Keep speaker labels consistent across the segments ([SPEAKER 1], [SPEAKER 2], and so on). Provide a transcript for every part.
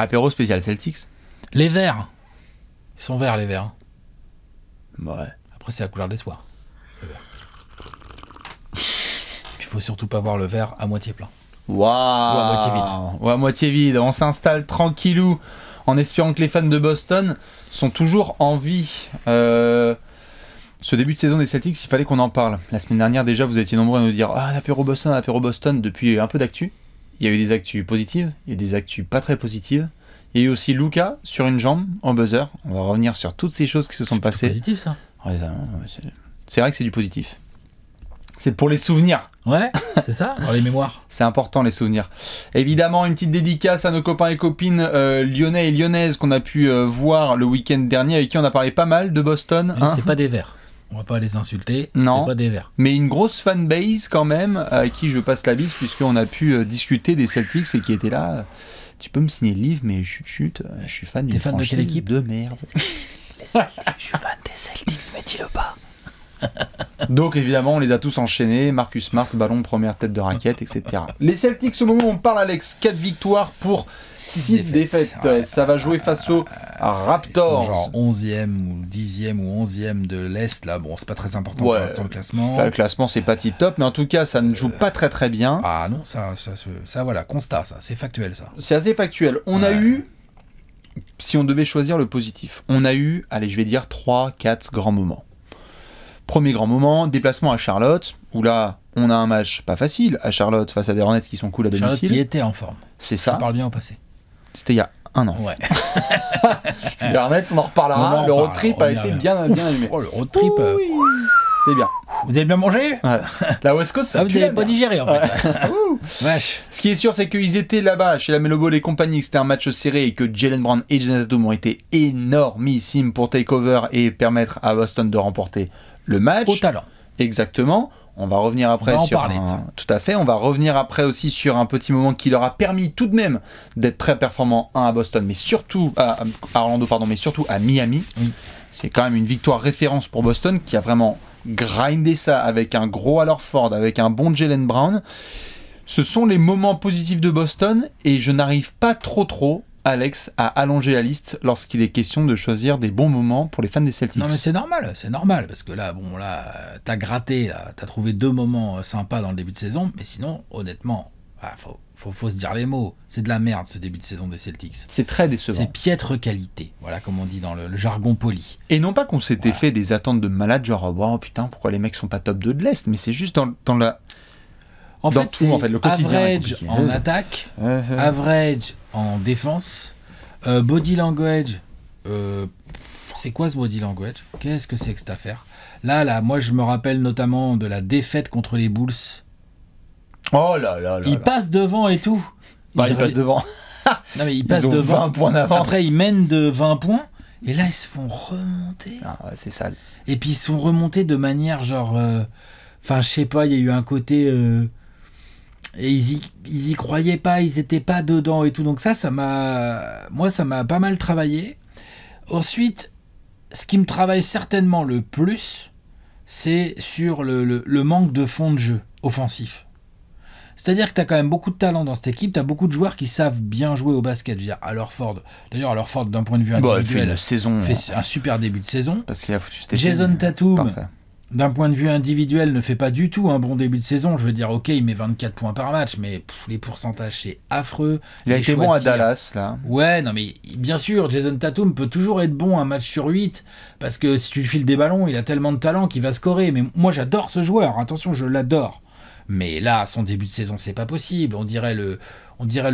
[SPEAKER 1] Apéro spécial Celtics.
[SPEAKER 2] Les verts. Ils sont verts, les verts.
[SPEAKER 1] Ouais.
[SPEAKER 2] Après, c'est la couleur des soirs. Le vert. Il faut surtout pas voir le verre à moitié plein.
[SPEAKER 1] Waouh.
[SPEAKER 2] Ou à moitié vide.
[SPEAKER 1] Ou à moitié vide. On s'installe tranquillou en espérant que les fans de Boston sont toujours en vie. Ce début de saison des Celtics, il fallait qu'on en parle. La semaine dernière, déjà, vous étiez nombreux à nous dire « Ah, l'apéro Boston », depuis un peu d'actu. Il y a eu des actus positives, il y a eu des actus pas très positives. Il y a eu aussi Luka sur une jambe en buzzer. On va revenir sur toutes ces choses qui se sont passées.
[SPEAKER 2] C'est positif, ça.
[SPEAKER 1] Ouais, c'est vrai que c'est du positif. C'est pour les souvenirs.
[SPEAKER 2] Ouais, c'est ça, dans les mémoires.
[SPEAKER 1] C'est important, les souvenirs. Évidemment, une petite dédicace à nos copains et copines lyonnais et lyonnaises qu'on a pu voir le week-end dernier, avec qui on a parlé pas mal de Boston.
[SPEAKER 2] Mais c'est pas des verts. On va pas les insulter.
[SPEAKER 1] Non.
[SPEAKER 2] C'est pas des verts.
[SPEAKER 1] Mais une grosse fanbase quand même, à qui je passe la bise, puisqu'on a pu discuter des Celtics et qui étaient là. Tu peux me signer le livre, mais chut, je suis fan d'une franchise
[SPEAKER 2] de quelle équipe
[SPEAKER 1] de merde.
[SPEAKER 2] Les Celtics, je suis fan des Celtics, mais dis-le pas.
[SPEAKER 1] Donc évidemment, on les a tous enchaînés. Marcus Smart, ballon, première tête de raquette, etc. Les Celtics, au moment où on parle, Alex, 4 victoires pour 6 défaites. Ouais. Ça va jouer face aux Raptors.
[SPEAKER 2] Ils sont genre 11e ou 10e ou 11e de l'Est. Là, bon, c'est pas très important pour l'instant le classement.
[SPEAKER 1] Là, le classement, c'est pas tip top, mais en tout cas, ça ne joue pas très très bien.
[SPEAKER 2] Ah non, ça voilà, constat, ça, c'est factuel, ça.
[SPEAKER 1] C'est assez factuel. On a eu, si on devait choisir le positif, on a eu, allez, je vais dire 3-4 grands moments. Premier grand moment, déplacement à Charlotte, où là, on a un match pas facile à Charlotte face à des Hornets qui sont cool à domicile.
[SPEAKER 2] Charlotte qui était en forme.
[SPEAKER 1] C'est ça.
[SPEAKER 2] On parle bien au passé.
[SPEAKER 1] C'était il y a un an.
[SPEAKER 2] Ouais.
[SPEAKER 1] Les Hornets, on en reparlera. Le road trip a été bien allumé.
[SPEAKER 2] Oh, le road trip.
[SPEAKER 1] Oui. C'est bien.
[SPEAKER 2] Vous avez bien mangé?
[SPEAKER 1] Ouais. La West Coast, ça
[SPEAKER 2] vous n'avez pas digéré en fait.
[SPEAKER 1] Vache. Ce qui est sûr, c'est qu'ils étaient là-bas chez la Melo Ball et compagnie, que c'était un match serré et que Jaylen Brown et Jayson Tatum ont été énormissimes pour take over et permettre à Boston de remporter le match.
[SPEAKER 2] Au talent.
[SPEAKER 1] Exactement. On va revenir après sur
[SPEAKER 2] parler de ça.
[SPEAKER 1] Tout à fait. On va revenir après aussi sur un petit moment qui leur a permis tout de même d'être très performants à Boston, mais surtout à Orlando, pardon, mais surtout à Miami.
[SPEAKER 2] Oui.
[SPEAKER 1] C'est quand même une victoire référence pour Boston qui a vraiment grindé ça avec un gros Al Horford, avec un bon Jaylen Brown. Ce sont les moments positifs de Boston et je n'arrive pas trop, Alex, à allonger la liste lorsqu'il est question de choisir des bons moments pour les fans des Celtics.
[SPEAKER 2] Non mais c'est normal, parce que là, bon, là, t'as gratté, là, t'as trouvé 2 moments sympas dans le début de saison, mais sinon, honnêtement, faut se dire les mots, c'est de la merde ce début de saison des Celtics.
[SPEAKER 1] C'est très décevant.
[SPEAKER 2] C'est piètre qualité, voilà comme on dit dans le jargon poli.
[SPEAKER 1] Et non pas qu'on s'était fait des attentes de malade, genre, oh putain, pourquoi les mecs sont pas top 2 de l'Est, mais c'est juste dans la...
[SPEAKER 2] En fait, c'est
[SPEAKER 1] le quotidien
[SPEAKER 2] average en attaque, average en défense, body language. C'est quoi ce body language? Qu'est-ce que c'est que cette affaire? Là, moi je me rappelle notamment de la défaite contre les Bulls.
[SPEAKER 1] Oh là.
[SPEAKER 2] Il passe devant et tout.
[SPEAKER 1] Il passe devant.
[SPEAKER 2] Non mais il passe devant.
[SPEAKER 1] 20 points d'avance.
[SPEAKER 2] Après ils mènent de 20 points. Et là ils se font remonter.
[SPEAKER 1] Ah ouais, c'est sale.
[SPEAKER 2] Et puis ils se font remonter de manière genre... Enfin je sais pas, il y a eu un côté... Et ils y croyaient pas, ils étaient pas dedans et tout. Donc ça m'a pas mal travaillé. Ensuite, ce qui me travaille certainement le plus, c'est sur le manque de fond de jeu offensif. C'est-à-dire que tu as quand même beaucoup de talent dans cette équipe, tu as beaucoup de joueurs qui savent bien jouer au basket. Je veux dire, Al Horford, d'ailleurs, Al Horford, d'un point de vue individuel, fait un super début de saison.
[SPEAKER 1] Parce qu'il a foutu
[SPEAKER 2] Jason Tatum,
[SPEAKER 1] parfait.
[SPEAKER 2] D'un point de vue individuel, ne fait pas du tout un bon début de saison. Je veux dire, ok, il met 24 points par match, mais les pourcentages, c'est affreux.
[SPEAKER 1] Il a été bon à Dallas, là.
[SPEAKER 2] Ouais, non, mais bien sûr, Jason Tatum peut toujours être bon un match sur 8, parce que si tu lui files des ballons, il a tellement de talent qu'il va scorer. Mais moi, j'adore ce joueur. Attention, je l'adore. Mais là, son début de saison, c'est pas possible. On dirait le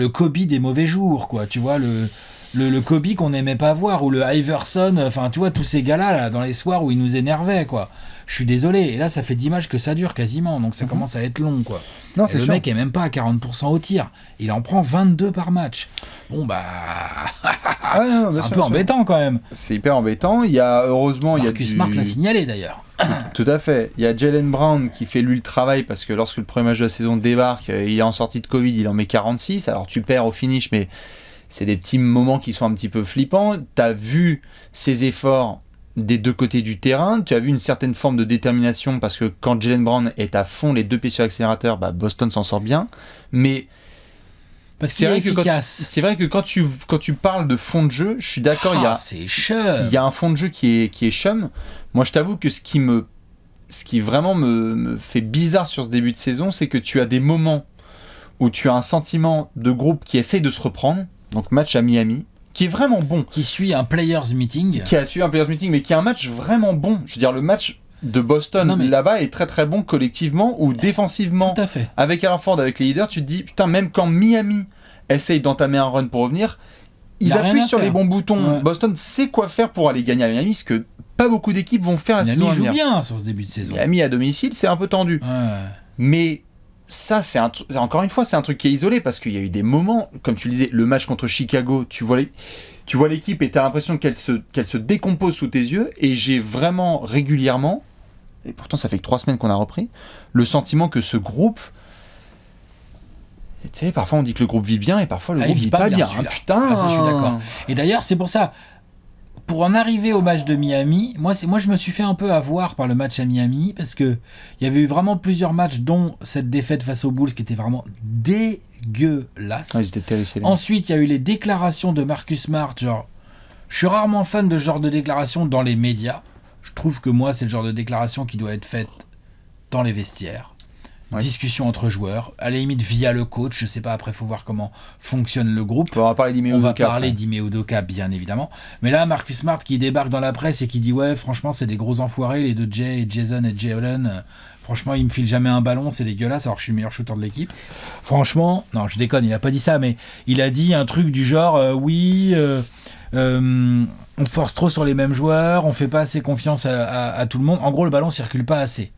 [SPEAKER 2] Kobe des mauvais jours, quoi. Tu vois, le Kobe qu'on n'aimait pas voir, ou le Iverson, enfin, tu vois, tous ces gars-là, là, dans les soirs où ils nous énervaient, quoi. Je suis désolé, et là ça fait 10 matchs que ça dure quasiment, donc ça commence à être long, quoi.
[SPEAKER 1] Non, c'est
[SPEAKER 2] le
[SPEAKER 1] sûr.
[SPEAKER 2] mec est même pas à 40% au tir, il en prend 22 par match. Bon bah, c'est un peu embêtant quand même.
[SPEAKER 1] C'est hyper embêtant, il y a heureusement...
[SPEAKER 2] Marcus Smart l'a signalé d'ailleurs.
[SPEAKER 1] Tout à fait, il y a Jaylen Brown qui fait lui le travail, parce que lorsque le premier match de la saison débarque, il est en sortie de Covid, il en met 46, alors tu perds au finish, mais c'est des petits moments qui sont un petit peu flippants. T'as vu ses efforts des deux côtés du terrain, tu as vu une certaine forme de détermination, parce que quand Jaylen Brown est à fond, les deux pieds sur l'accélérateur, Boston s'en sort bien, mais
[SPEAKER 2] Parce qu'il est efficace.
[SPEAKER 1] C'est vrai que quand tu parles de fond de jeu, je suis d'accord,
[SPEAKER 2] c'est chum.
[SPEAKER 1] Il y a un fond de jeu qui est chum. Moi, je t'avoue que ce qui vraiment me fait bizarre sur ce début de saison, c'est que tu as des moments où tu as un sentiment de groupe qui essaye de se reprendre. Donc, match à Miami, qui est vraiment bon.
[SPEAKER 2] Qui suit un players meeting.
[SPEAKER 1] Qui a suivi un players meeting, mais qui est un match vraiment bon. Je veux dire, le match de Boston là-bas est très très bon collectivement ou défensivement.
[SPEAKER 2] Tout à fait.
[SPEAKER 1] Avec Al Horford, avec les leaders, tu te dis, putain, même quand Miami essaye d'entamer un run pour revenir, ils appuient sur les bons boutons. Ouais. Boston sait quoi faire pour aller gagner à Miami, ce que pas beaucoup d'équipes vont faire la saison à venir.
[SPEAKER 2] Miami joue bien sur ce début de saison.
[SPEAKER 1] Miami à domicile, c'est un peu tendu.
[SPEAKER 2] Ouais.
[SPEAKER 1] Mais ça, encore une fois, c'est un truc qui est isolé parce qu'il y a eu des moments, comme tu le disais, le match contre Chicago, tu vois l'équipe et tu as l'impression qu'elle se décompose sous tes yeux. Et j'ai vraiment régulièrement, et pourtant ça fait que 3 semaines qu'on a repris, le sentiment que ce groupe... Tu sais, parfois on dit que le groupe vit bien et parfois le groupe vit pas bien. Putain.
[SPEAKER 2] Ça, je suis d'accord. Et d'ailleurs, c'est pour ça, pour en arriver au match de Miami, moi je me suis fait un peu avoir par le match à Miami parce que il y avait eu vraiment plusieurs matchs, dont cette défaite face aux Bulls qui était vraiment dégueulasse.
[SPEAKER 1] Ouais, ils étaient terrifiés.
[SPEAKER 2] Ensuite, il y a eu les déclarations de Marcus Smart, genre, je suis rarement fan de ce genre de déclaration dans les médias. Je trouve que moi, c'est le genre de déclaration qui doit être faite dans les vestiaires. Ouais. Discussion entre joueurs, à la limite via le coach, je sais pas, après faut voir comment fonctionne le groupe.
[SPEAKER 1] On va parler d'Ime
[SPEAKER 2] Udoka bien évidemment, mais là Marcus Smart qui débarque dans la presse et qui dit ouais franchement c'est des gros enfoirés les deux Jay et Jason et Jalen, franchement ils me filent jamais un ballon, c'est dégueulasse alors que je suis le meilleur shooter de l'équipe. Franchement, non je déconne, il a pas dit ça, mais il a dit un truc du genre on force trop sur les mêmes joueurs, on fait pas assez confiance à tout le monde, en gros le ballon circule pas assez,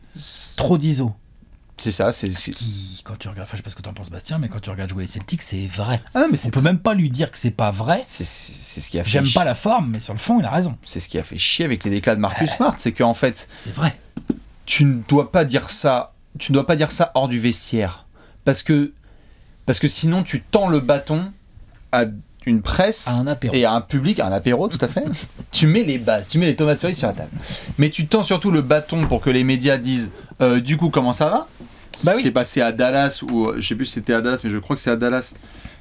[SPEAKER 2] trop d'ISO.
[SPEAKER 1] C'est ça,
[SPEAKER 2] quand tu regardes, enfin je sais pas ce que t'en penses Bastien, mais quand tu regardes jouer les Celtics, c'est vrai.
[SPEAKER 1] Ah non, mais
[SPEAKER 2] on peut même pas lui dire que c'est pas vrai.
[SPEAKER 1] C'est ce qui a fait.
[SPEAKER 2] J'aime pas la forme, mais sur le fond, il a raison.
[SPEAKER 1] C'est ce qui a fait chier avec les déclats de Marcus Smart, c'est qu'en fait,
[SPEAKER 2] c'est vrai.
[SPEAKER 1] Tu ne dois pas dire ça hors du vestiaire, parce que sinon tu tends le bâton à une presse et à un public, à un apéro, tout à fait. Tu mets les bases, tu mets les tomates cerises sur la table. Mais tu tends surtout le bâton pour que les médias disent du coup comment ça va.
[SPEAKER 2] Bah oui.
[SPEAKER 1] C'est passé à Dallas, ou je sais plus si c'était à Dallas, mais je crois que c'est à Dallas,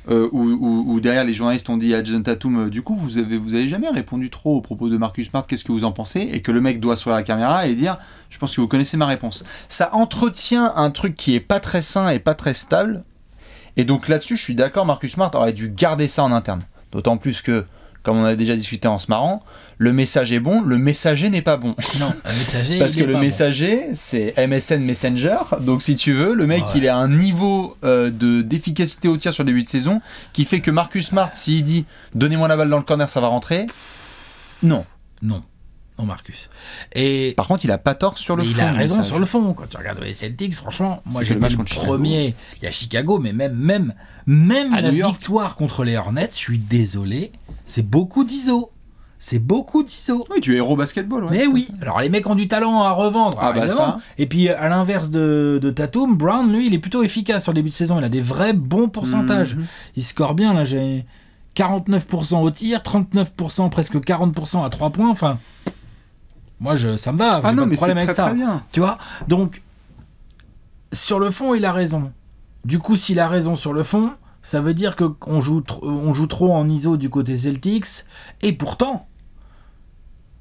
[SPEAKER 1] où derrière les journalistes ont dit à Jason Tatum, du coup vous avez jamais répondu trop aux propos de Marcus Smart, qu'est-ce que vous en pensez? Et que le mec doit sur la caméra et dire, je pense que vous connaissez ma réponse. Ça entretient un truc qui est pas très sain et pas très stable. Et donc là-dessus, je suis d'accord, Marcus Smart aurait dû garder ça en interne. D'autant plus que, comme on a déjà discuté en se marrant, le message est bon, le messager n'est pas bon.
[SPEAKER 2] Non, le messager
[SPEAKER 1] parce que le messager, bon. C'est MSN Messenger, donc si tu veux, le mec il est à un niveau d'efficacité au tir sur le début de saison qui fait que Marcus Smart, s'il dit donnez-moi la balle dans le corner, ça va rentrer, non.
[SPEAKER 2] Non, Marcus. Et
[SPEAKER 1] par contre, il a pas tort sur le fond.
[SPEAKER 2] Il a raison sur le fond. Quand tu regardes les Celtics, franchement, moi j'étais le premier. Il y a Chicago, mais même la victoire contre les Hornets, je suis désolé, c'est beaucoup d'ISO.
[SPEAKER 1] Oui, tu es héros basketball. Ouais.
[SPEAKER 2] Mais oui. Alors les mecs ont du talent à revendre. Ça. Et puis à l'inverse de Tatum, Brown, lui, il est plutôt efficace sur le début de saison. Il a des vrais bons pourcentages. Il score bien là. J'ai 49% au tir, 39%, presque 40% à 3 points. Enfin. Moi, ça me va, j'ai pas de problème avec ça. Tu vois ? Donc, sur le fond, il a raison. Du coup, s'il a raison sur le fond, ça veut dire qu'on joue trop en ISO du côté Celtics. Et pourtant,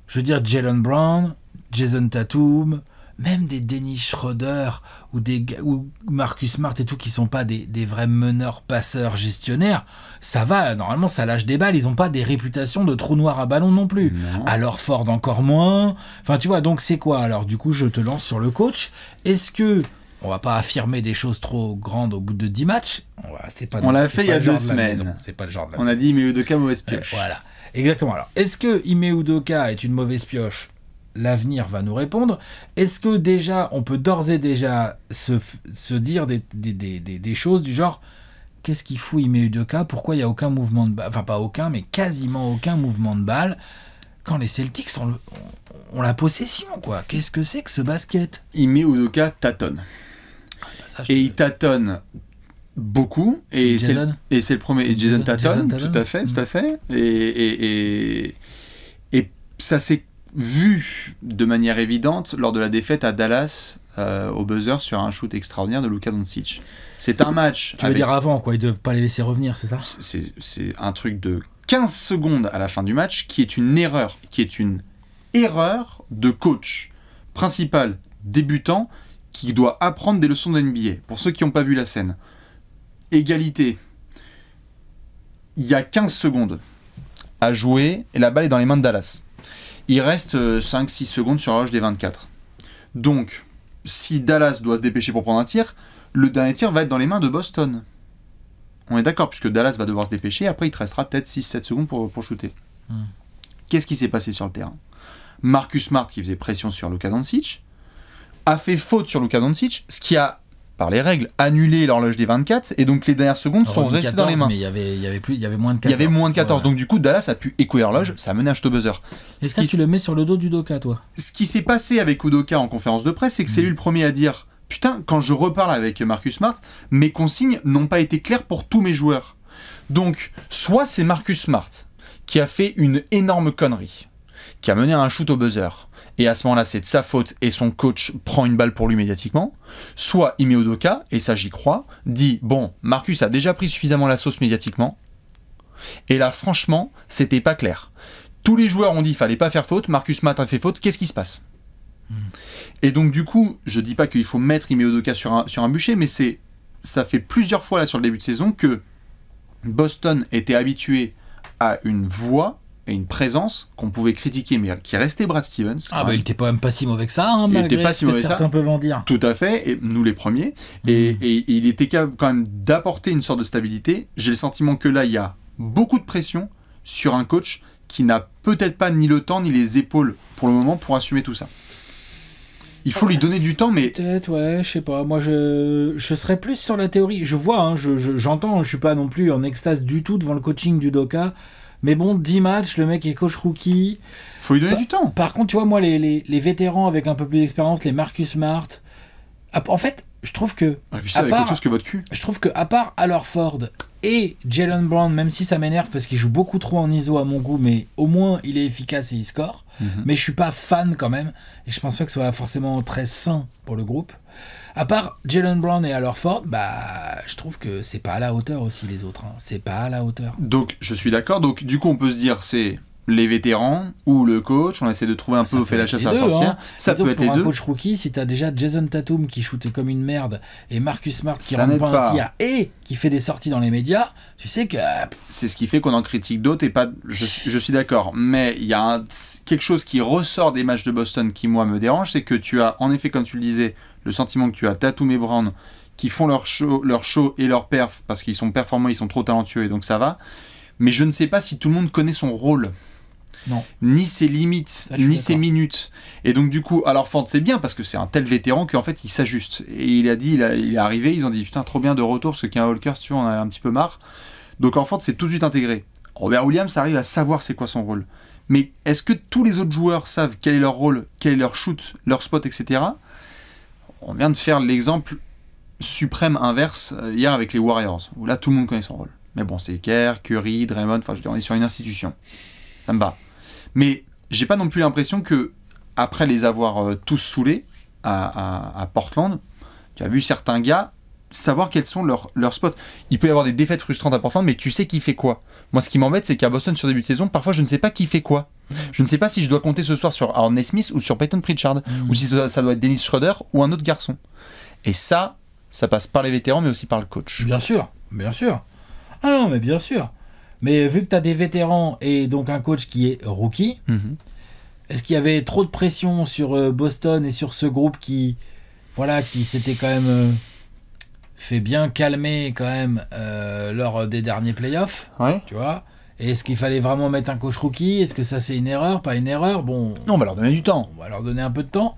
[SPEAKER 2] je veux dire, Jalen Brown, Jason Tatum, même des Dennis Schroeder ou Marcus Smart et tout, qui sont pas des vrais meneurs, passeurs, gestionnaires, ça va, normalement ça lâche des balles, ils ont pas des réputations de trou noir à ballon non plus. Non. Alors Ford encore moins, enfin tu vois, donc c'est quoi? Alors du coup je te lance sur le coach, est-ce que on va pas affirmer des choses trop grandes au bout de 10 matchs,
[SPEAKER 1] on l'a fait il y a 2 semaines,
[SPEAKER 2] c'est pas le genre de
[SPEAKER 1] on a dit Ime Udoka mauvaise pioche.
[SPEAKER 2] Voilà, exactement. Alors est-ce que Ime Udoka est une mauvaise pioche? L'avenir va nous répondre. Est-ce que déjà, on peut d'ores et déjà se dire des choses du genre, qu'est-ce qu'il fout Ime Udoka? Pourquoi il n'y a aucun mouvement de balle? Enfin, pas aucun, mais quasiment aucun mouvement de balle quand les Celtics ont la possession, quoi. Qu'est-ce que c'est que ce basket?
[SPEAKER 1] Ime Udoka tâtonne. Il tâtonne beaucoup. Et c'est le premier. Et Jason tâtonne, tout à fait. Et ça s'est vu de manière évidente lors de la défaite à Dallas au buzzer sur un shoot extraordinaire de Luka Doncic. C'est un match...
[SPEAKER 2] Tu veux dire avant, quoi, ils ne doivent pas les laisser revenir, c'est ça?
[SPEAKER 1] C'est un truc de 15 secondes à la fin du match qui est une erreur de coach principal débutant qui doit apprendre des leçons de NBA. Pour ceux qui n'ont pas vu la scène. Égalité. Il y a 15 secondes à jouer et la balle est dans les mains de Dallas. Il reste 5-6 secondes sur l'horloge des 24. Donc, si Dallas doit se dépêcher pour prendre un tir, le dernier tir va être dans les mains de Boston. On est d'accord, puisque Dallas va devoir se dépêcher, après il te restera peut-être 6-7 secondes pour shooter. Qu'est-ce qui s'est passé sur le terrain? Marcus Smart, qui faisait pression sur Luka Doncic, a fait faute sur Luka Doncic, ce qui a, par les règles, annulé l'horloge des 24, et donc les dernières secondes sont restées
[SPEAKER 2] 14,
[SPEAKER 1] dans les mains.
[SPEAKER 2] Mais il y avait moins de 14.
[SPEAKER 1] Il y avait moins de 14, donc du coup Dallas a pu écouler l'horloge, ça a mené un shot au buzzer.
[SPEAKER 2] Et ça, tu le mets sur le dos du Udoka, toi?
[SPEAKER 1] Ce qui s'est passé avec Udoka en conférence de presse, c'est que c'est lui le premier à dire « Putain, quand je reparle avec Marcus Smart, mes consignes n'ont pas été claires pour tous mes joueurs. » Donc, soit c'est Marcus Smart qui a fait une énorme connerie, qui a mené à un shoot au buzzer, et à ce moment-là, c'est de sa faute, et son coach prend une balle pour lui médiatiquement, soit Ime Udoka, et ça j'y crois, dit « Bon, Marcus a déjà pris suffisamment la sauce médiatiquement, et là, franchement, c'était pas clair. Tous les joueurs ont dit qu'il fallait pas faire faute, Marcus Smart a fait faute, qu'est-ce qui se passe ?» Et donc du coup, je dis pas qu'il faut mettre Ime Udoka sur un bûcher, mais ça fait plusieurs fois là sur le début de saison que Boston était habitué à une voix et une présence qu'on pouvait critiquer, mais qui restait Brad Stevens.
[SPEAKER 2] Il était pas même pas si mauvais que ça, hein,
[SPEAKER 1] il était pas si mauvais que ça.
[SPEAKER 2] Certains peuvent en dire.
[SPEAKER 1] Tout à fait, et nous les premiers. Et il était capable quand même d'apporter une sorte de stabilité. J'ai le sentiment que là, il y a beaucoup de pression sur un coach qui n'a peut-être pas ni le temps ni les épaules pour le moment pour assumer tout ça. Il faut lui donner du temps, mais...
[SPEAKER 2] Peut-être, ouais, je sais pas. Moi, je serais plus sur la théorie. Je vois, hein, j'entends, je suis pas non plus en extase du tout devant le coaching du Doka. Mais bon, 10 matchs, le mec est coach rookie.
[SPEAKER 1] Faut lui donner du temps.
[SPEAKER 2] Par contre, tu vois, moi, les vétérans avec un peu plus d'expérience, les Marcus Smart... En fait, je trouve que...
[SPEAKER 1] Réfléchissez avec autre chose que votre cul.
[SPEAKER 2] Je trouve que à part Al Horford et Jaylen Brown, même si ça m'énerve parce qu'il joue beaucoup trop en ISO à mon goût, mais au moins il est efficace et il score. Mais je suis pas fan quand même, et je pense pas que ce soit forcément très sain pour le groupe. À part Jaylen Brown et Al Horford, je trouve que c'est pas à la hauteur aussi les autres. Hein. C'est pas à la hauteur.
[SPEAKER 1] Donc je suis d'accord. Donc du coup on peut se dire c'est les vétérans ou le coach, on essaie de trouver un peu au fait la chasse à la sorcière. Hein. Ça peut être les deux.
[SPEAKER 2] Pour un coach rookie, si t'as déjà Jason Tatum qui shootait comme une merde et Marcus Smart qui rentre pas un tir et qui fait des sorties dans les médias, tu sais que...
[SPEAKER 1] C'est ce qui fait qu'on en critique d'autres et pas... Je suis d'accord, mais il y a quelque chose qui ressort des matchs de Boston qui moi me dérange, c'est que tu as, en effet comme tu le disais, le sentiment que tu as Tatum et Brown qui font leur show et leur perf parce qu'ils sont performants, ils sont trop talentueux et donc ça va, mais je ne sais pas si tout le monde connaît son rôle.
[SPEAKER 2] Non.
[SPEAKER 1] Ni ses limites, ni ses minutes. Et donc du coup, alors Ford c'est bien parce que c'est un tel vétéran qu'en fait il s'ajuste. Et il a dit, il est arrivé, ils ont dit putain trop bien de retour parce que Kemba Walker, si tu vois, on a un petit peu marre. Donc en Ford c'est tout de suite intégré. Robert Williams arrive à savoir c'est quoi son rôle. Mais est-ce que tous les autres joueurs savent quel est leur rôle, quel est leur shoot, leur spot, etc. On vient de faire l'exemple suprême inverse hier avec les Warriors, où là tout le monde connaît son rôle. Mais bon, c'est Kerr, Curry, Draymond, enfin je veux dire, on est sur une institution. Ça me va. Mais j'ai pas non plus l'impression que, après les avoir tous saoulés à Portland, tu as vu certains gars savoir quels sont leurs spots. Il peut y avoir des défaites frustrantes à Portland, mais tu sais qui fait quoi. Moi, ce qui m'embête, c'est qu'à Boston, sur début de saison, parfois, je ne sais pas qui fait quoi. Je ne sais pas si je dois compter ce soir sur Aaron Nesmith ou sur Peyton Pritchard, ou si ça doit être Dennis Schroeder ou un autre garçon. Et ça passe par les vétérans, mais aussi par le coach.
[SPEAKER 2] Bien sûr, bien sûr. Ah non, mais bien sûr. Mais vu que tu as des vétérans et donc un coach qui est rookie, est-ce qu'il y avait trop de pression sur Boston et sur ce groupe qui s'était quand même fait bien calmer quand même lors des derniers playoffs, tu vois? Et est-ce qu'il fallait vraiment mettre un coach rookie? Est-ce que ça c'est une erreur, pas une erreur? Bon,
[SPEAKER 1] non, on va leur donner du temps.
[SPEAKER 2] On va leur donner un peu de temps.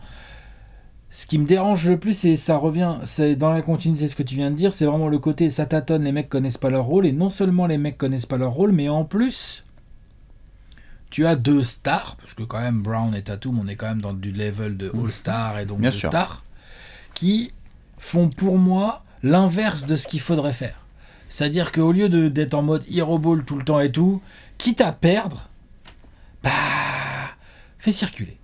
[SPEAKER 2] Ce qui me dérange le plus, et ça revient, c'est dans la continuité de ce que tu viens de dire, c'est vraiment le côté ça tâtonne, les mecs connaissent pas leur rôle, et non seulement les mecs connaissent pas leur rôle, mais en plus, tu as deux stars, parce que quand même Brown et Tatum, on est quand même dans du level de All-Star et donc de stars, qui font pour moi l'inverse de ce qu'il faudrait faire. C'est-à-dire qu'au lieu d'être en mode hero ball tout le temps et tout, quitte à perdre, fais circuler.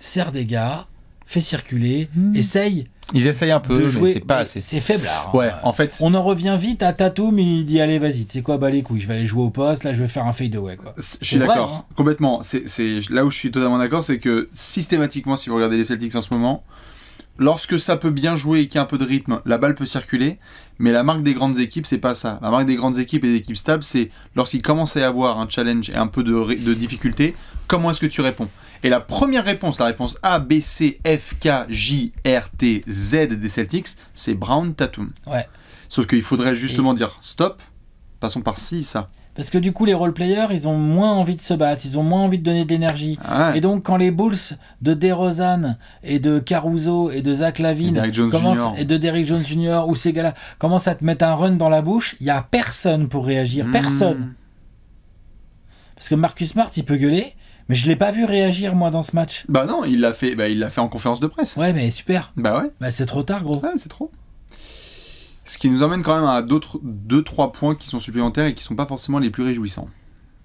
[SPEAKER 2] Serre des gars, fais circuler, essaye
[SPEAKER 1] Ils essayent un peu,
[SPEAKER 2] de
[SPEAKER 1] mais
[SPEAKER 2] jouer,
[SPEAKER 1] c'est pas
[SPEAKER 2] mais
[SPEAKER 1] assez.
[SPEAKER 2] c'est faiblard.
[SPEAKER 1] Ouais, en fait,
[SPEAKER 2] On en revient vite à Tatum, il dit allez vas-y, tu sais quoi, bah les couilles, je vais aller jouer au poste, là je vais faire un fadeaway quoi.
[SPEAKER 3] Je
[SPEAKER 2] C'est
[SPEAKER 3] suis
[SPEAKER 2] vrai,
[SPEAKER 3] d'accord,
[SPEAKER 2] hein.
[SPEAKER 3] complètement. C'est là où je suis totalement d'accord, c'est que systématiquement, si vous regardez les Celtics en ce moment, lorsque ça peut bien jouer et qu'il y a un peu de rythme, la balle peut circuler, mais la marque des grandes équipes, c'est pas ça. La marque des grandes équipes et des équipes stables, c'est lorsqu'il commence à y avoir un challenge et un peu de difficulté, comment est-ce que tu réponds? Et la première réponse, la réponse A, B, C, F, K, J, R, T, Z des Celtics, c'est Brown, Tatum.
[SPEAKER 2] Ouais.
[SPEAKER 3] Sauf qu'il faudrait justement dire stop, passons par ci, ça.
[SPEAKER 2] Parce que du coup les role-players, ils ont moins envie de se battre, ils ont moins envie de donner de l'énergie.
[SPEAKER 3] Ah ouais.
[SPEAKER 2] Et donc quand les Bulls de DeRozan et de Caruso et de Zach LaVine
[SPEAKER 3] Et Derrick Jones Jr.
[SPEAKER 2] et de Derrick Jones Jr. ou ces gars-là commencent à te mettre un run dans la bouche, il y a personne pour réagir, personne. Parce que Marcus Smart, il peut gueuler, mais je l'ai pas vu réagir moi dans ce match.
[SPEAKER 3] Bah non, il l'a fait en conférence de presse.
[SPEAKER 2] Ouais, mais super.
[SPEAKER 3] Bah ouais.
[SPEAKER 2] Bah c'est trop tard, gros.
[SPEAKER 3] Ouais, c'est trop. Ce qui nous emmène quand même à 2-3 points qui sont supplémentaires et qui sont pas forcément les plus réjouissants.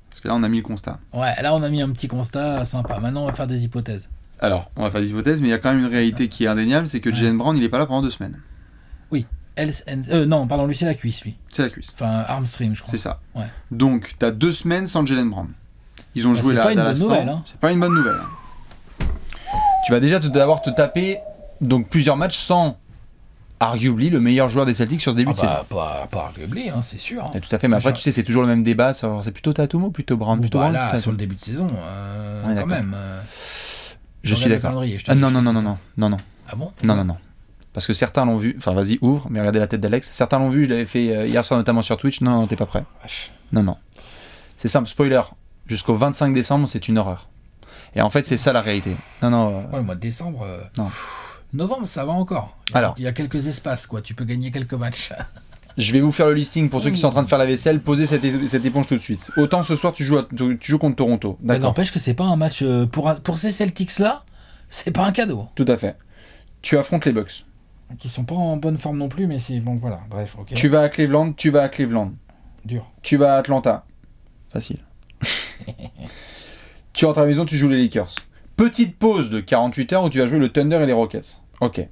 [SPEAKER 3] Parce que là, on a mis le constat.
[SPEAKER 2] Ouais, là on a mis un petit constat sympa. Maintenant on va faire des hypothèses.
[SPEAKER 3] Alors, on va faire des hypothèses, mais il y a quand même une réalité qui est indéniable, c'est que Jaylen Brown, il est pas là pendant 2 semaines.
[SPEAKER 2] Non, pardon, lui c'est la cuisse, lui.
[SPEAKER 3] C'est la cuisse.
[SPEAKER 2] Enfin, armstring, je crois.
[SPEAKER 3] C'est ça.
[SPEAKER 2] Ouais.
[SPEAKER 3] Donc, t'as 2 semaines sans Jaylen Brown. Ils ont joué
[SPEAKER 2] c'est
[SPEAKER 3] là
[SPEAKER 2] pas une
[SPEAKER 3] Dallas
[SPEAKER 2] bonne nouvelle,
[SPEAKER 3] sans.
[SPEAKER 2] hein.
[SPEAKER 3] C'est pas une bonne nouvelle.
[SPEAKER 1] tu vas déjà devoir te taper donc plusieurs matchs sans arguably le meilleur joueur des Celtics sur ce début de saison.
[SPEAKER 2] Pas arguably, hein, c'est sûr.
[SPEAKER 1] Et tout à fait, mais après tu sais c'est toujours le même débat, c'est plutôt Tatum ou plutôt Brown, plutôt Brown,
[SPEAKER 2] là,
[SPEAKER 1] plutôt
[SPEAKER 2] sur le
[SPEAKER 1] Tatum.
[SPEAKER 2] début de saison,
[SPEAKER 1] Ouais,
[SPEAKER 2] quand
[SPEAKER 1] d'accord.
[SPEAKER 2] même.
[SPEAKER 1] Je suis d'accord. Ah non.
[SPEAKER 2] Ah bon?
[SPEAKER 1] Non. Parce que certains l'ont vu, enfin vas-y ouvre, mais regardez la tête d'Alex, certains l'ont vu, je l'avais fait hier soir notamment sur Twitch, non, t'es pas prêt.
[SPEAKER 2] Vache.
[SPEAKER 1] Non. C'est simple, spoiler, jusqu'au 25 décembre c'est une horreur. Et en fait c'est ça la réalité. Non.
[SPEAKER 2] Ouais, le mois de décembre.
[SPEAKER 1] Non.
[SPEAKER 2] Novembre, ça va encore.
[SPEAKER 1] Alors.
[SPEAKER 2] Il y a quelques espaces, quoi. Tu peux gagner quelques matchs.
[SPEAKER 1] Je vais vous faire le listing pour ceux qui sont en train de faire la vaisselle, posez cette éponge tout de suite. Autant ce soir tu joues contre Toronto,
[SPEAKER 2] Mais
[SPEAKER 1] d'accord.
[SPEAKER 2] n'empêche que c'est pas un match. Pour ces Celtics-là, c'est pas un cadeau.
[SPEAKER 1] Tout à fait. Tu affrontes les Bucks.
[SPEAKER 2] Qui sont pas en bonne forme non plus, mais c'est bon, voilà. Bref, ok.
[SPEAKER 1] Tu vas à Cleveland,
[SPEAKER 2] Dur.
[SPEAKER 1] Tu vas à Atlanta. Facile. Tu rentres à la maison, tu joues les Lakers. Petite pause de 48 heures où tu vas jouer le Thunder et les Rockets. Ok.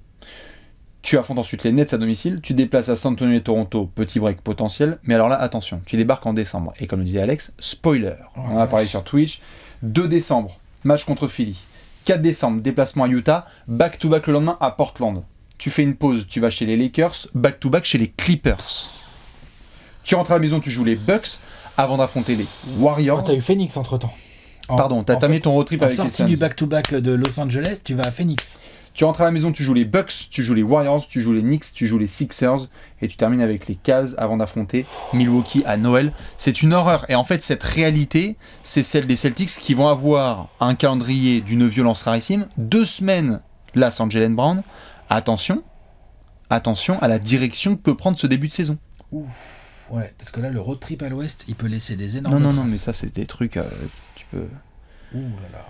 [SPEAKER 1] Tu affrontes ensuite les Nets à domicile, tu déplaces à San Antonio et Toronto, petit break potentiel, mais alors là, attention, tu débarques en décembre. Et comme le disait Alex, spoiler, on en a parlé sur Twitch, 2 décembre, match contre Philly. 4 décembre, déplacement à Utah, back-to-back le lendemain à Portland. Tu fais une pause, tu vas chez les Lakers, back-to-back chez les Clippers. Tu rentres à la maison, tu joues les Bucks, avant d'affronter les Warriors.
[SPEAKER 2] Oh, t'as eu Phoenix entre-temps.
[SPEAKER 1] Pardon, t'as terminé ton road trip
[SPEAKER 2] En
[SPEAKER 1] avec les
[SPEAKER 2] sortie
[SPEAKER 1] Suns.
[SPEAKER 2] du back-to-back de Los Angeles, tu vas à Phoenix.
[SPEAKER 1] Tu rentres à la maison, tu joues les Bucks, tu joues les Warriors, tu joues les Knicks, tu joues les Sixers, et tu termines avec les Cavs avant d'affronter Milwaukee à Noël. C'est une horreur. Et en fait, cette réalité, c'est celle des Celtics qui vont avoir un calendrier d'une violence rarissime. 2 semaines, là, sans Jaylen Brown. Attention à la direction que peut prendre ce début de saison.
[SPEAKER 2] Ouais, parce que là, le road trip à l'ouest, il peut laisser des énormes
[SPEAKER 1] Non,
[SPEAKER 2] traces.
[SPEAKER 1] mais ça, c'est des trucs... tu peux...
[SPEAKER 2] Ouh là là.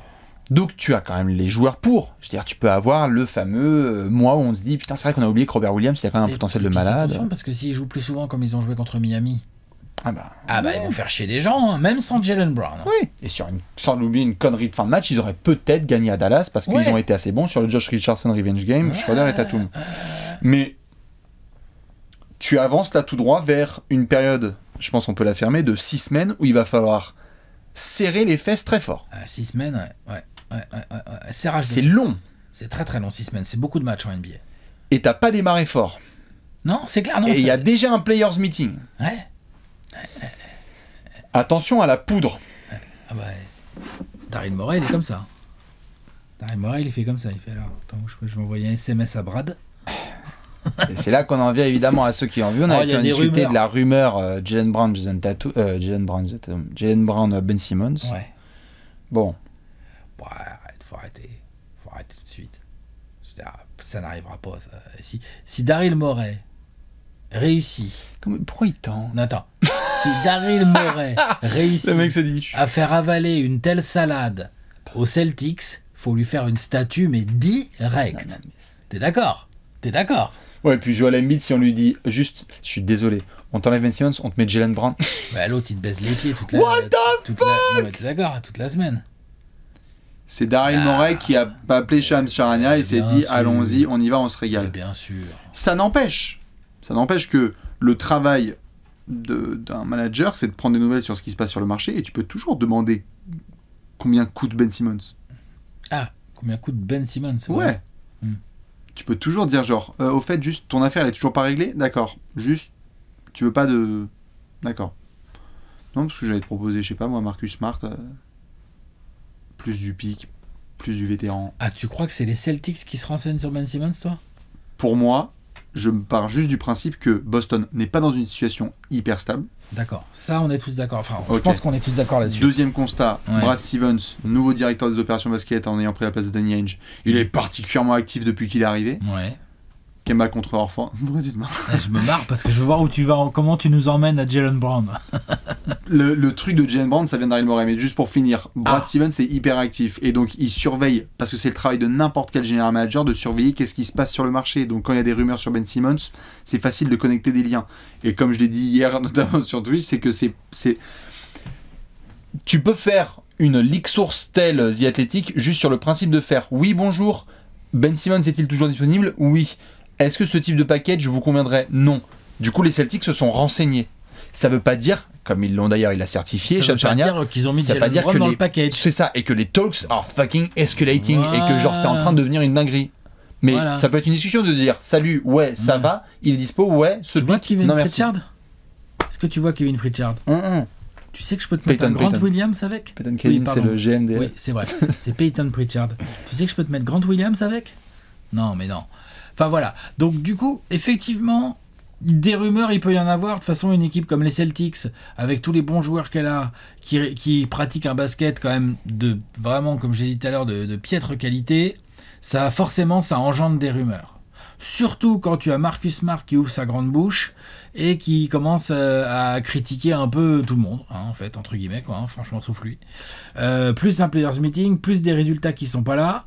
[SPEAKER 1] Donc tu as quand même les joueurs pour. Je veux dire, tu peux avoir le fameux mois où on se dit putain, c'est vrai qu'on a oublié que Robert Williams, il a quand même un potentiel de
[SPEAKER 2] puis
[SPEAKER 1] malade.
[SPEAKER 2] Attention, parce que s'ils jouent plus souvent comme ils ont joué contre Miami,
[SPEAKER 1] Ah bah
[SPEAKER 2] ils vont faire chier des gens, hein, même sans Jaylen Brown. Hein.
[SPEAKER 1] oui. Et sans oublier une connerie de fin de match, ils auraient peut-être gagné à Dallas parce qu'ils ont été assez bons sur le Josh Richardson Revenge Game, Schroeder et Tatum. Mais tu avances là tout droit vers une période, je pense qu'on peut l'affirmer, de 6 semaines où il va falloir serrer les fesses très fort.
[SPEAKER 2] 6 semaines, ouais. Serrage de
[SPEAKER 1] C'est
[SPEAKER 2] fesses.
[SPEAKER 1] long.
[SPEAKER 2] C'est très très long, 6 semaines. C'est beaucoup de matchs en NBA.
[SPEAKER 1] Et t'as pas démarré fort.
[SPEAKER 2] Non, c'est clair, non.
[SPEAKER 1] Et il y a déjà un players meeting.
[SPEAKER 2] Ouais.
[SPEAKER 1] Attention à la poudre.
[SPEAKER 2] Ah bah. Daryl Morey, il est comme ça. Daryl Morey, il fait comme ça. Il fait alors. Attends, je vais envoyer un SMS à Brad.
[SPEAKER 1] Et c'est là qu'on en vient évidemment à ceux qui ont vu. On
[SPEAKER 2] Oh,
[SPEAKER 1] avait
[SPEAKER 2] il y a
[SPEAKER 1] pu
[SPEAKER 2] des
[SPEAKER 1] discuter
[SPEAKER 2] rumeurs.
[SPEAKER 1] de la rumeur Jaylen Brown, Ben Simmons.
[SPEAKER 2] Ouais.
[SPEAKER 1] Bon,
[SPEAKER 2] Ouais, faut arrêter tout de suite. Je veux dire, ça n'arrivera pas. Ça. Si Daryl Morey réussit.
[SPEAKER 1] pourquoi il tend
[SPEAKER 2] Non, attends. Si Daryl Morey réussit
[SPEAKER 1] se dit.
[SPEAKER 2] à faire avaler une telle salade aux Celtics, faut lui faire une statue, mais direct. T'es d'accord?
[SPEAKER 1] Ouais, puis Joel Embiid, si on lui dit juste, je suis désolé, on t'enlève Ben Simmons, on te met Jaylen Brown.
[SPEAKER 2] Bah, l'autre, il te baise les pieds toute la...
[SPEAKER 1] What the
[SPEAKER 2] Non, mais t'es d'accord, toute la semaine.
[SPEAKER 3] C'est Daryl Morey qui a appelé Shams Charania et s'est dit allons-y, on y va, on se régale.
[SPEAKER 2] Bien sûr.
[SPEAKER 3] Ça n'empêche que le travail d'un manager, c'est de prendre des nouvelles sur ce qui se passe sur le marché et tu peux toujours demander combien coûte Ben Simmons.
[SPEAKER 2] Ah, combien coûte Ben Simmons?
[SPEAKER 3] Ouais. Tu peux toujours dire genre, au fait, juste ton affaire elle est toujours pas réglée, d'accord. Juste, tu veux pas de. D'accord. Non, parce que j'allais te proposer, je sais pas moi, Marcus Smart, plus du pic, plus du vétéran.
[SPEAKER 2] Ah, tu crois que c'est les Celtics qui se renseignent sur Ben Simmons, toi?
[SPEAKER 3] Pour moi, je me pars juste du principe que Boston n'est pas dans une situation hyper stable.
[SPEAKER 2] D'accord. Ça, on est tous d'accord. Enfin, je
[SPEAKER 3] Ok.
[SPEAKER 2] pense qu'on est tous d'accord là-dessus.
[SPEAKER 3] Deuxième constat,
[SPEAKER 2] Ouais.
[SPEAKER 3] Brad Stevens, nouveau directeur des opérations basket en ayant pris la place de Danny Ainge. Il est particulièrement actif depuis qu'il est arrivé.
[SPEAKER 2] Ouais.
[SPEAKER 3] Kemba contre Orford. Pourquoi tu te marres ?
[SPEAKER 2] Je me marre parce que je veux voir où tu vas, comment tu nous emmènes à Jalen Brown.
[SPEAKER 3] Le truc de Jalen Brown, ça vient d'Daryl Morey, mais juste pour finir, Brad
[SPEAKER 2] Ah.
[SPEAKER 3] Stevens est hyper actif et donc il surveille, parce que c'est le travail de n'importe quel general manager de surveiller qu'est-ce qui se passe sur le marché. Donc quand il y a des rumeurs sur Ben Simmons, c'est facile de connecter des liens. Et comme je l'ai dit hier, notamment sur Twitch, c'est que c'est...
[SPEAKER 1] Tu peux faire une leak source telle The Athletic juste sur le principe de faire oui bonjour, Ben Simmons est-il toujours disponible? Oui. Est-ce que ce type de package vous conviendrait? Non. Du coup les Celtics se sont renseignés. Ça veut pas dire, comme ils l'ont d'ailleurs, il l'a certifié,
[SPEAKER 2] Ça veut
[SPEAKER 1] Shams
[SPEAKER 2] pas
[SPEAKER 1] Charania,
[SPEAKER 2] dire qu'ils ont mis
[SPEAKER 1] ça veut pas
[SPEAKER 2] Jalen
[SPEAKER 1] dire
[SPEAKER 2] Brown
[SPEAKER 1] que
[SPEAKER 2] dans
[SPEAKER 1] les-
[SPEAKER 2] le package.
[SPEAKER 1] c'est ça, et que les talks are fucking escalating et que genre c'est en train de devenir une dinguerie. Mais
[SPEAKER 2] Voilà.
[SPEAKER 1] ça peut être une discussion de dire salut, ouais, ça
[SPEAKER 2] Ouais.
[SPEAKER 1] va, il est dispo, ouais, ce
[SPEAKER 2] Tu vois
[SPEAKER 1] pic,
[SPEAKER 2] Kevin
[SPEAKER 1] non merci.
[SPEAKER 2] Pritchard? Est-ce que tu vois Kevin Pritchard? Tu sais que je peux te mettre
[SPEAKER 1] Peyton,
[SPEAKER 2] un Grant
[SPEAKER 1] Peyton.
[SPEAKER 2] Williams avec?
[SPEAKER 1] Peyton Kevin, c'est
[SPEAKER 2] pardon.
[SPEAKER 1] le GM des...
[SPEAKER 2] Oui, c'est vrai. C'est Peyton Pritchard. Tu sais que je peux te mettre Grant Williams avec? Non, mais non. Enfin voilà. Donc du coup, effectivement, des rumeurs, il peut y en avoir. De toute façon, une équipe comme les Celtics, avec tous les bons joueurs qu'elle a, qui pratiquent un basket quand même de vraiment, comme j'ai dit tout à l'heure, de piètre qualité, ça forcément, ça engendre des rumeurs. Surtout quand tu as Marcus Smart qui ouvre sa grande bouche et qui commence à critiquer un peu tout le monde, hein, en fait, entre guillemets, quoi, hein, franchement, sauf lui. Plus un players meeting, plus des résultats qui sont pas là,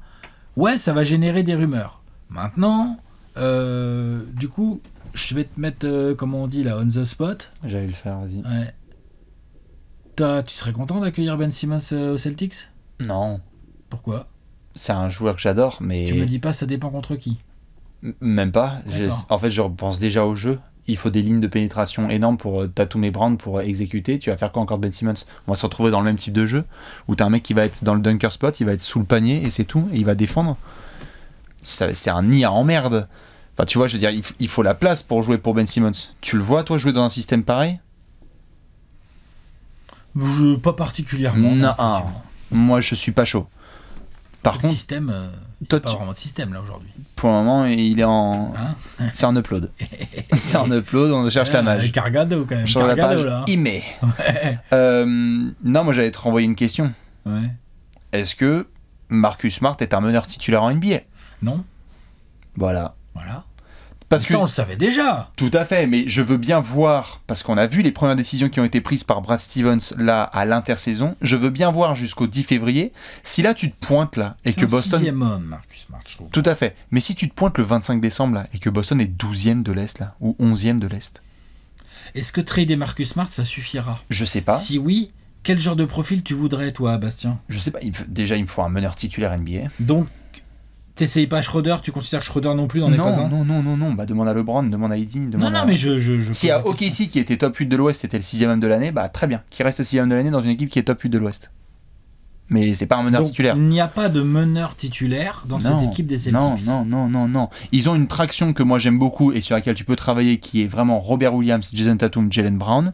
[SPEAKER 2] ouais, ça va générer des rumeurs. Maintenant, du coup, je vais te mettre, comment on dit là, on the spot.
[SPEAKER 1] J'allais le faire, vas-y.
[SPEAKER 2] Ouais. Tu serais content d'accueillir Ben Simmons aux Celtics?
[SPEAKER 1] Non,
[SPEAKER 2] Pourquoi?
[SPEAKER 1] c'est un joueur que j'adore, mais...
[SPEAKER 2] Tu me dis pas, ça dépend contre qui.
[SPEAKER 1] Même pas.
[SPEAKER 2] D'accord.
[SPEAKER 1] En fait, je pense déjà au jeu. Il faut des lignes de pénétration énormes pour Tatum et Brown pour exécuter. Tu vas faire quoi encore de Ben Simmons? On va se retrouver dans le même type de jeu où t'as un mec qui va être dans le dunker spot, il va être sous le panier et c'est tout, et il va défendre. C'est un nid à emmerde. Enfin, tu vois, je veux dire, il faut la place pour jouer pour Ben Simmons. Tu le vois, toi, jouer dans un système pareil?
[SPEAKER 2] Pas particulièrement.
[SPEAKER 1] Non.
[SPEAKER 2] effectivement.
[SPEAKER 1] Moi, je suis pas chaud. Par
[SPEAKER 2] Le
[SPEAKER 1] contre,
[SPEAKER 2] système,
[SPEAKER 1] toi,
[SPEAKER 2] pas
[SPEAKER 1] tu-
[SPEAKER 2] vraiment de système là aujourd'hui.
[SPEAKER 1] pour le moment, il est en.
[SPEAKER 2] Hein?
[SPEAKER 1] C'est en upload. C'est en upload, on cherche la mage.
[SPEAKER 2] Cargado quand même.
[SPEAKER 1] Sur la
[SPEAKER 2] Cargado
[SPEAKER 1] page,
[SPEAKER 2] là.
[SPEAKER 1] il met. Non, moi j'allais te renvoyer une question.
[SPEAKER 2] Ouais.
[SPEAKER 1] Est-ce que Marcus Smart est un meneur titulaire en NBA?
[SPEAKER 2] Non.
[SPEAKER 1] Voilà.
[SPEAKER 2] Voilà.
[SPEAKER 1] Parce
[SPEAKER 2] Ça
[SPEAKER 1] que
[SPEAKER 2] on le savait déjà.
[SPEAKER 1] tout à fait, mais je veux bien voir, parce qu'on a vu les premières décisions qui ont été prises par Brad Stevens là à l'intersaison, je veux bien voir jusqu'au 10 février, si là tu te pointes là et
[SPEAKER 2] C'est
[SPEAKER 1] que
[SPEAKER 2] un
[SPEAKER 1] Boston...
[SPEAKER 2] sixième homme, Marcus Smart, je trouve.
[SPEAKER 1] Tout à fait, mais si tu te pointes le 25 décembre là et que Boston est 12e de l'Est là, ou 11e de l'Est,
[SPEAKER 2] Est-ce que trader Marcus Smart ça suffira?
[SPEAKER 1] je sais pas.
[SPEAKER 2] Si oui, quel genre de profil tu voudrais toi, Bastien?
[SPEAKER 1] Je sais pas, déjà il me faut un meneur titulaire NBA.
[SPEAKER 2] Donc, t'essayes pas Schroeder, tu considères que Schroeder non plus n'en est pas un?
[SPEAKER 1] non, bah demande à LeBron, demande à Edin, demande
[SPEAKER 2] Non,
[SPEAKER 1] à...
[SPEAKER 2] mais je
[SPEAKER 1] S'il y a
[SPEAKER 2] pose la question.
[SPEAKER 1] OKC qui était top 8 de l'Ouest, c'était le 6e homme de l'année, bah très bien, qui reste 6e de l'année dans une équipe qui est top 8 de l'Ouest. Mais c'est pas un meneur
[SPEAKER 2] Donc,
[SPEAKER 1] titulaire.
[SPEAKER 2] il n'y a pas de meneur titulaire dans cette équipe des Celtics.
[SPEAKER 1] Non. Ils ont une traction que moi j'aime beaucoup et sur laquelle tu peux travailler qui est vraiment Robert Williams, Jason Tatum, Jaylen Brown,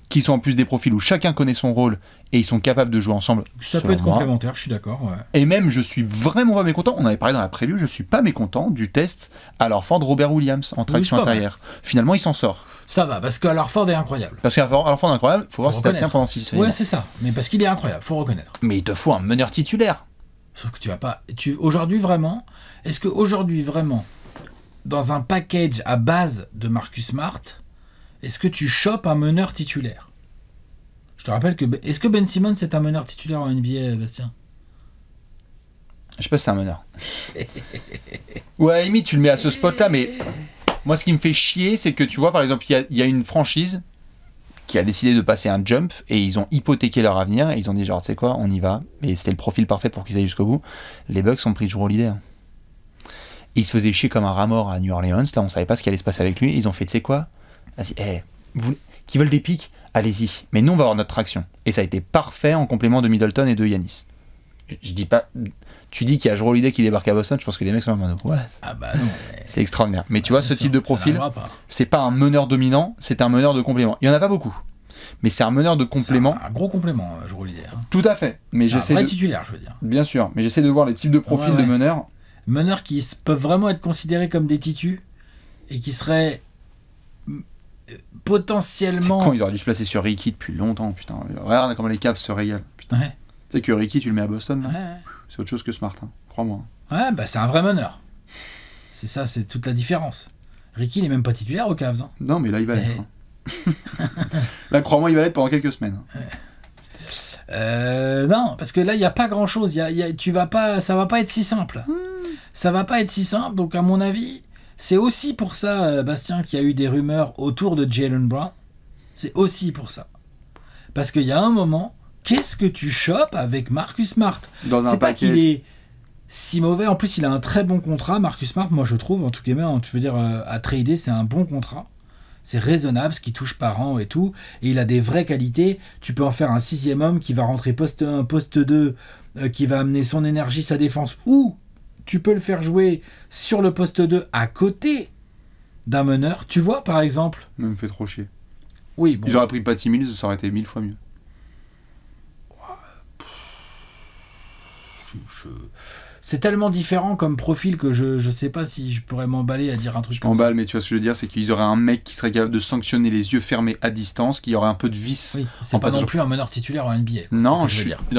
[SPEAKER 1] qui sont en plus des profils où chacun connaît son rôle et ils sont capables de jouer ensemble.
[SPEAKER 2] Ça peut
[SPEAKER 1] selon
[SPEAKER 2] être
[SPEAKER 1] moi.
[SPEAKER 2] complémentaire, je suis d'accord. Ouais.
[SPEAKER 1] Et même, je suis vraiment pas mécontent, on avait parlé dans la preview, je suis pas mécontent du test à l'enfant de Robert Williams en traction
[SPEAKER 2] c'est pas
[SPEAKER 1] intérieure. Finalement, il s'en sort.
[SPEAKER 2] Ça va, parce que Ford est incroyable.
[SPEAKER 1] Parce qu'à l'enfant incroyable, faut voir
[SPEAKER 2] Faut
[SPEAKER 1] si ça tient
[SPEAKER 2] reconnaître.
[SPEAKER 1] pendant 6
[SPEAKER 2] Ouais, c'est ça. Mais parce qu'il est incroyable, faut reconnaître.
[SPEAKER 1] Mais il te faut un meneur titulaire.
[SPEAKER 2] Sauf que tu vas pas. Aujourd'hui vraiment, est-ce que aujourd'hui vraiment, dans un package à base de Marcus Smart, est-ce que tu chopes un meneur titulaire? Je te rappelle que est-ce que Ben Simmons est un meneur titulaire en NBA, Bastien?
[SPEAKER 1] Je sais pas si c'est un meneur. Ouais, à la limite, tu le mets à ce spot-là, mais moi, ce qui me fait chier, c'est que tu vois, par exemple, il y a une franchise qui a décidé de passer un jump et ils ont hypothéqué leur avenir et ils ont dit genre tu sais quoi, on y va. Et c'était le profil parfait pour qu'ils aillent jusqu'au bout. Les Bucks ont pris Jrue Holiday. Hein. Et ils se faisaient chier comme un rat mort à New Orleans. Là, on savait pas ce qui allait se passer avec lui. Ils ont fait tu sais quoi, vas-y, vous qui veulent des pics, allez-y. Mais nous on va avoir notre traction. Et ça a été parfait en complément de Middleton et de Giannis. Je dis pas. Tu dis qu'il y a Jrue Holiday qui débarque à Boston, je pense que les mecs sont en mode ouais.
[SPEAKER 2] Ah bah non.
[SPEAKER 1] C'est extraordinaire. Mais tu vois, ce type de profil,
[SPEAKER 2] pas.
[SPEAKER 1] c'est pas un meneur dominant, c'est un meneur de complément. Il y en a pas beaucoup, mais c'est un meneur de complément.
[SPEAKER 2] C'est un gros complément, Jrue Holiday. Hein.
[SPEAKER 1] Tout à fait. Mais
[SPEAKER 2] C'est un
[SPEAKER 1] j'essaie
[SPEAKER 2] vrai
[SPEAKER 1] de...
[SPEAKER 2] titulaire, je veux dire.
[SPEAKER 1] Bien sûr, mais j'essaie de voir les types de profils de meneurs.
[SPEAKER 2] Meneurs qui peuvent vraiment être considérés comme des titus et qui seraient potentiellement.
[SPEAKER 1] C'est con, ils auraient dû se placer sur Ricky depuis longtemps, putain. Regarde comment les Cavs se régalent. Putain.
[SPEAKER 2] Ouais.
[SPEAKER 1] Tu sais que Ricky, tu le mets à Boston, là.
[SPEAKER 2] Ouais.
[SPEAKER 1] C'est autre chose que Smart, hein. Crois-moi.
[SPEAKER 2] Ouais, bah c'est un vrai meneur. C'est ça, c'est toute la différence. Ricky, il est même pas titulaire aux Cavs. Hein.
[SPEAKER 1] Non, mais là, il va l'être. Hein. Là, crois-moi, il va l'être pendant quelques semaines.
[SPEAKER 2] Non, parce que là, il n'y a pas grand-chose. Ça va pas être si simple. Ça va pas être si simple. Donc, à mon avis, c'est aussi pour ça, Bastien, qu'il y a eu des rumeurs autour de Jaylen Brown. C'est aussi pour ça. Parce qu'il y a un moment, qu'est-ce que tu chopes avec Marcus Smart ? C'est pas qu'il est si mauvais. En plus, il a un très bon contrat, Marcus Smart, moi je trouve. En tout cas, je veux dire, à trader, c'est un bon contrat. C'est raisonnable, ce qu'il touche par an et tout. Et il a des vraies qualités. Tu peux en faire un 6e homme qui va rentrer poste 1, poste 2, qui va amener son énergie, sa défense. Ou tu peux le faire jouer sur le poste 2 à côté d'un meneur. Tu vois, par exemple.
[SPEAKER 1] Ça me fait trop chier.
[SPEAKER 2] Oui, bon.
[SPEAKER 1] Ils auraient pris Patty Mills, ça aurait été 1000 fois mieux.
[SPEAKER 2] C'est tellement différent comme profil que je sais pas si je pourrais m'emballer à dire un truc
[SPEAKER 1] Je
[SPEAKER 2] comme ça.
[SPEAKER 1] m'emballe, mais tu vois ce que je veux dire, c'est qu'ils auraient un mec qui serait capable de sanctionner les yeux fermés à distance, qui aurait un peu de vis.
[SPEAKER 2] Oui, c'est pas non plus un meneur titulaire en NBA.
[SPEAKER 1] Non, non, mais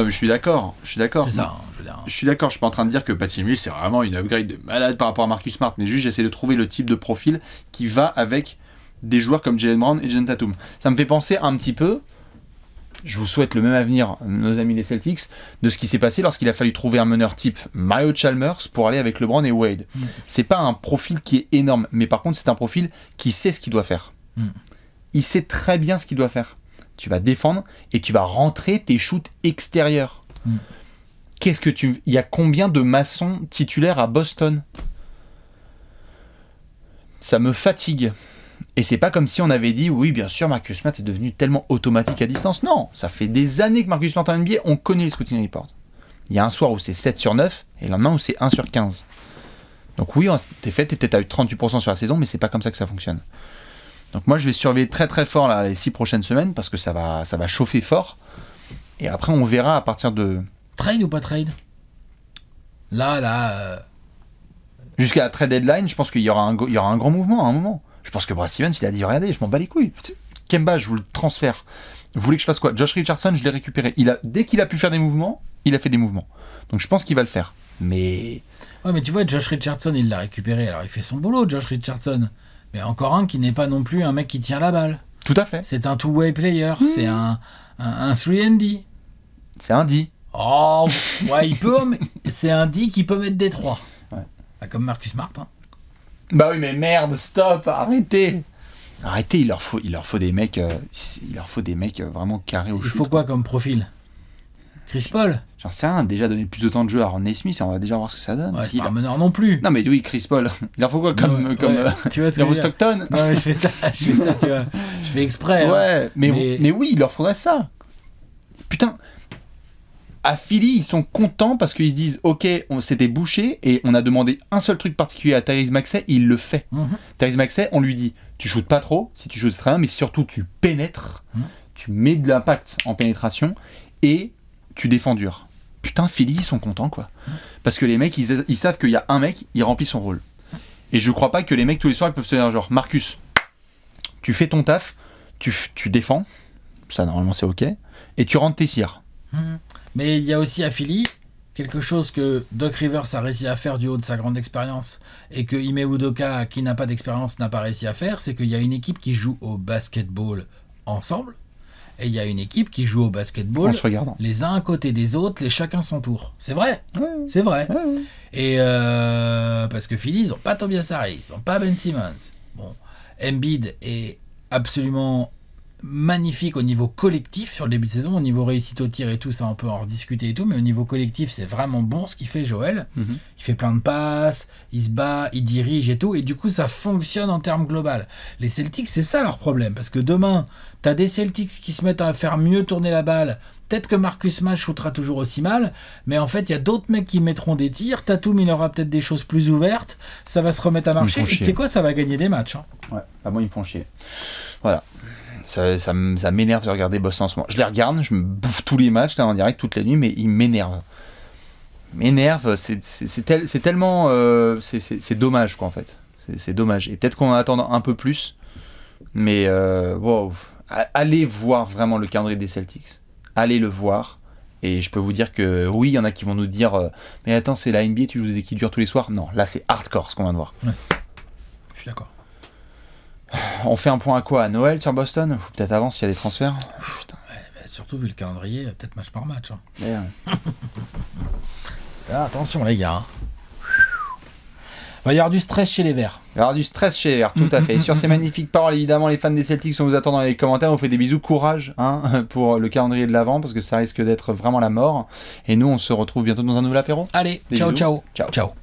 [SPEAKER 1] je suis d'accord.
[SPEAKER 2] C'est ça, je veux dire.
[SPEAKER 1] Je suis d'accord, je suis pas en train de dire que Patty Mills c'est vraiment une upgrade de malade par rapport à Marcus Smart, mais juste j'essaie de trouver le type de profil qui va avec des joueurs comme Jaylen Brown et Jayson Tatum. Ça me fait penser un petit peu, je vous souhaite le même avenir, nos amis les Celtics, de ce qui s'est passé lorsqu'il a fallu trouver un meneur type Mario Chalmers pour aller avec LeBron et Wade. C'est pas un profil qui est énorme, mais par contre c'est un profil qui sait ce qu'il doit faire. Il sait très bien ce qu'il doit faire. Tu vas défendre et tu vas rentrer tes shoots extérieurs. Il y a combien de maçons titulaires à Boston ? Ça me fatigue. Et c'est pas comme si on avait dit oui bien sûr Marcus Smart est devenu tellement automatique à distance. Non, ça fait des années que Marcus Smart en NBA, on connaît les scouting reports. Il y a un soir où c'est 7 sur 9 et le lendemain où c'est 1 sur 15. Donc oui, t'es peut-être à 38% sur la saison, mais c'est pas comme ça que ça fonctionne. Donc moi je vais surveiller très très fort là, les 6 prochaines semaines parce que ça va chauffer fort. Et après on verra à partir de...
[SPEAKER 2] Trade ou pas trade ? Là...
[SPEAKER 1] Jusqu'à la trade deadline, je pense qu'il y aura un grand mouvement à un moment. Je pense que Brad Stevens, il a dit regardez, je m'en bats les couilles. Kemba, je vous le transfère. Vous voulez que je fasse quoi ? Josh Richardson, je l'ai récupéré. Dès qu'il a pu faire des mouvements, il a fait des mouvements. Donc je pense qu'il va le faire. Mais...
[SPEAKER 2] Ouais, mais tu vois, Josh Richardson, il l'a récupéré. Alors il fait son boulot, Josh Richardson. Mais encore un qui n'est pas non plus un mec qui tire la balle.
[SPEAKER 1] Tout à fait.
[SPEAKER 2] C'est un two-way player. C'est un 3&D.
[SPEAKER 1] C'est un D.
[SPEAKER 2] Oh, ouais, il peut. C'est un D qui peut mettre des 3.
[SPEAKER 1] Ouais.
[SPEAKER 2] Bah, comme Marcus Smart. Hein.
[SPEAKER 1] Bah oui, mais merde, stop, arrêtez. Arrêtez, il leur faut des mecs, vraiment carrés au shoot.
[SPEAKER 2] Il faut quoi comme profil ? Chris Paul ?
[SPEAKER 1] J'en sais rien, déjà donner plus de temps de jeu à Ron Naismith, on va déjà voir ce que ça donne.
[SPEAKER 2] Ouais, c'est pas un meneur non plus.
[SPEAKER 1] Non mais oui, Chris Paul. Il leur faut quoi comme
[SPEAKER 2] tu vois ce
[SPEAKER 1] il leur faut Stockton.
[SPEAKER 2] Non mais je fais ça, tu vois. Je fais exprès.
[SPEAKER 1] Ouais,
[SPEAKER 2] hein.
[SPEAKER 1] mais oui, il leur faudrait ça. Putain. À Philly, ils sont contents parce qu'ils se disent ok, on s'était bouché et on a demandé un seul truc particulier à Tyrese Maxey, il le fait. Tyrese Maxey, on lui dit tu shootes pas trop, si tu shootes très bien, mais surtout tu pénètres, tu mets de l'impact en pénétration et tu défends dur. Putain, Philly, ils sont contents quoi. Parce que les mecs, ils savent qu'il y a un mec, il remplit son rôle. Et je crois pas que les mecs tous les soirs ils peuvent se dire genre Marcus, tu fais ton taf, tu défends, ça normalement c'est ok, et tu rentres tes cires.
[SPEAKER 2] Mais il y a aussi à Philly quelque chose que Doc Rivers a réussi à faire du haut de sa grande expérience et que Ime Udoka, qui n'a pas d'expérience, n'a pas réussi à faire, c'est qu'il y a une équipe qui joue au basketball ensemble et il y a une équipe qui joue au basketball les uns à côté des autres, chacun son tour. C'est vrai, c'est vrai.
[SPEAKER 1] Ouais.
[SPEAKER 2] Et parce que Philly, ils n'ont pas Tobias Harris, ils n'ont pas Ben Simmons. Bon, Embiid est absolument magnifique au niveau collectif sur le début de saison. Au niveau réussite au tir et tout, ça on peut en rediscuter et tout, mais au niveau collectif, c'est vraiment bon ce qu'il fait Joel. Il fait plein de passes, il se bat, il dirige et tout, et du coup ça fonctionne en termes global. Les Celtics, c'est ça leur problème, parce que demain, t'as des Celtics qui se mettent à faire mieux tourner la balle. Peut-être que Marcus Smart shootera toujours aussi mal, mais en fait, il y a d'autres mecs qui mettront des tirs. Tatum, il aura peut-être des choses plus ouvertes. Ça va se remettre à marcher. Et tu sais quoi, ça va gagner des matchs. Hein.
[SPEAKER 1] Ouais, moi, ils me font chier. Voilà. Ça m'énerve de regarder Boston en ce moment. Je les regarde, je me bouffe tous les matchs là, en direct toute la nuit, mais ils m'énervent. C'est tellement... c'est dommage, quoi, en fait. C'est dommage. Et peut-être qu'on en attend un peu plus, mais wow. Allez voir vraiment le calendrier des Celtics. Allez le voir, et je peux vous dire que oui, il y en a qui vont nous dire mais attends, c'est la NBA, tu joues des équipes dures tous les soirs. Non, là c'est hardcore ce qu'on vient de voir.
[SPEAKER 2] Ouais. Je suis d'accord.
[SPEAKER 1] On fait un point à quoi? À Noël sur Boston? Ou peut-être avant s'il y a des transferts.
[SPEAKER 2] Putain, ouais, surtout vu le calendrier, peut-être match par match. Hein.
[SPEAKER 1] Yeah.
[SPEAKER 2] Là, attention les gars. Hein. Il va y avoir du stress chez les Verts.
[SPEAKER 1] Il va y avoir du stress chez les Verts, tout à fait. Et sur ces magnifiques paroles, évidemment, les fans des Celtics, on vous attend dans les commentaires. On vous fait des bisous, courage pour le calendrier de l'avant, parce que ça risque d'être vraiment la mort. Et nous, on se retrouve bientôt dans un nouvel apéro.
[SPEAKER 2] Allez,
[SPEAKER 1] Des
[SPEAKER 2] ciao,
[SPEAKER 1] bisous.
[SPEAKER 2] ciao.
[SPEAKER 1] Ciao.
[SPEAKER 2] Ciao.